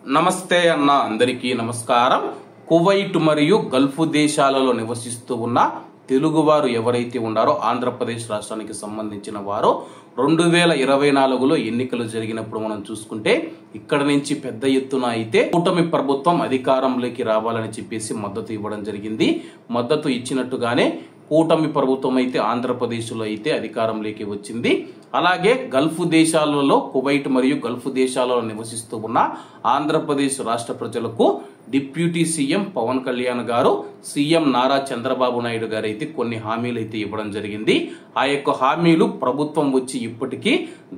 నమస్తే అన్న అందరికీ నమస్కారం. కువైట్ మరియు గల్ఫ్ దేశాలలో నివసిస్తూ ఉన్న తెలుగువారు ఎవరైతే ఉన్నారో ఆంధ్రప్రదేశ్ రాష్ట్రానికి సంబంధించిన వారు 2024లో ఎన్నికలు జరిగినప్పుడు మనం చూసుకుంటే ఇక్కడ నుంచి పెద్ద ఎత్తున అయితే కూటమి ప్రభుత్వం అధికారంలోకి రావాలని చెప్పేసి మద్దతు ఇవ్వడం జరిగింది. మద్దతు ఇచ్చినట్టుగానే కూటమి ప్రభుత్వం అయితే ఆంధ్రప్రదేశ్లో అయితే అధికారంలోకి వచ్చింది. అలాగే గల్ఫ్ దేశాలలో కువైట్ మరియు గల్ఫ్ దేశాలలో నివసిస్తూ ఉన్న ఆంధ్రప్రదేశ్ రాష్ట్ర ప్రజలకు డిప్యూటీ సీఎం పవన్ కళ్యాణ్ గారు, సీఎం నారా చంద్రబాబు నాయుడు గారు అయితే కొన్ని హామీలు అయితే ఇవ్వడం జరిగింది. ఆ యొక్క హామీలు ప్రభుత్వం వచ్చి ఇప్పటికీ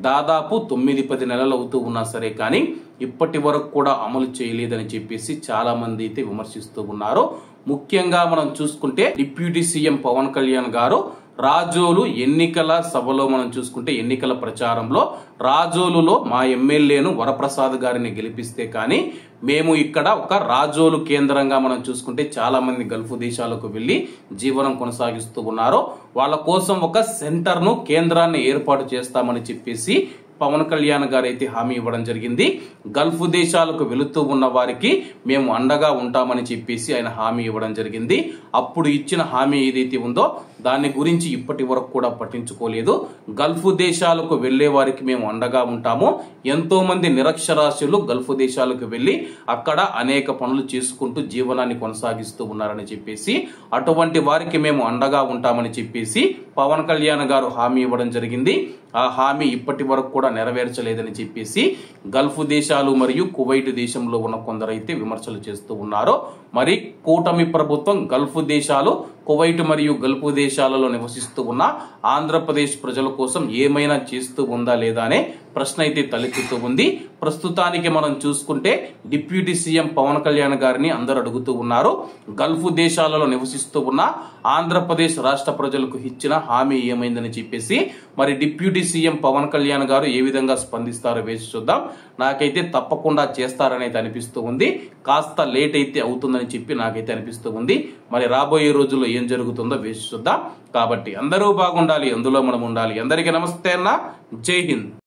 దాదాపు 9-10 నెలలు అవుతూ ఉన్నా సరే కానీ ఇప్పటి వరకు కూడా అమలు చేయలేదని చెప్పేసి చాలా మంది అయితే విమర్శిస్తూ ఉన్నారు. ముఖ్యంగా మనం చూసుకుంటే డిప్యూటీ సీఎం పవన్ కళ్యాణ్ గారు రాజోలు ఎన్నికల సభలో మనం చూసుకుంటే ఎన్నికల ప్రచారంలో రాజోలులో మా ఎమ్మెల్యేను వరప్రసాద్ గారిని గెలిపిస్తే కానీ మేము ఇక్కడ ఒక రాజోలు కేంద్రంగా మనం చూసుకుంటే చాలా మంది గల్ఫ్ దేశాలకు వెళ్లి జీవనం కొనసాగిస్తూ ఉన్నారు. వాళ్ళ కోసం ఒక సెంటర్ను కేంద్రాన్ని ఏర్పాటు చేస్తామని చెప్పేసి పవన్ కళ్యాణ్ గారు అయితే హామీ ఇవ్వడం జరిగింది. గల్ఫ్ దేశాలకు వెళుతూ ఉన్న వారికి మేము అండగా ఉంటామని చెప్పేసి ఆయన హామీ ఇవ్వడం జరిగింది. అప్పుడు ఇచ్చిన హామీ ఏదైతే ఉందో దాని గురించి ఇప్పటి వరకు కూడా పట్టించుకోలేదు. గల్ఫ్ దేశాలకు వెళ్లే వారికి మేము అండగా ఉంటాము. ఎంతో మంది నిరక్షరాస్యులు గల్ఫ్ దేశాలకు వెళ్లి అక్కడ అనేక పనులు చేసుకుంటూ జీవనాన్ని కొనసాగిస్తూ ఉన్నారని చెప్పేసి అటువంటి వారికి మేము అండగా ఉంటామని చెప్పేసి పవన్ కళ్యాణ్ గారు హామీ ఇవ్వడం జరిగింది. ఆ హామీ ఇప్పటి వరకు కూడా నెరవేర్చలేదని చెప్పేసి గల్ఫ్ దేశాలు మరియు కువైట్ దేశంలో ఉన్న కొందరైతే విమర్శలు చేస్తూ ఉన్నారు. మరి కూటమి ప్రభుత్వం గల్ఫ్ దేశాలు, కువైట్ మరియు గల్ఫ్ దేశాలలో నివసిస్తూ ఉన్న ఆంధ్రప్రదేశ్ ప్రజల కోసం ఏమైనా చేస్తూ ఉందా లేదా అనే ప్రశ్న అయితే తలెత్తుతూ ఉంది. ప్రస్తుతానికి మనం చూసుకుంటే డిప్యూటీ సీఎం పవన్ కళ్యాణ్ గారిని అందరూ అడుగుతూ ఉన్నారు. గల్ఫ్ దేశాలలో నివసిస్తూ ఉన్న ఆంధ్రప్రదేశ్ రాష్ట్ర ప్రజలకు ఇచ్చిన హామీ ఏమైందని చెప్పేసి మరి డిప్యూటీ సీఎం పవన్ కళ్యాణ్ గారు ఏ విధంగా స్పందిస్తారో వేసి చూద్దాం. నాకైతే తప్పకుండా చేస్తారని అయితే అనిపిస్తూ ఉంది. కాస్త లేట్ అయితే అవుతుందని చెప్పి నాకైతే అనిపిస్తూ ఉంది. మరి రాబోయే రోజుల్లో ఏం జరుగుతుందో వేసి చూద్దాం. కాబట్టి అందరూ బాగుండాలి, అందులో మనం ఉండాలి. అందరికీ నమస్తే అన్న, జై హింద్.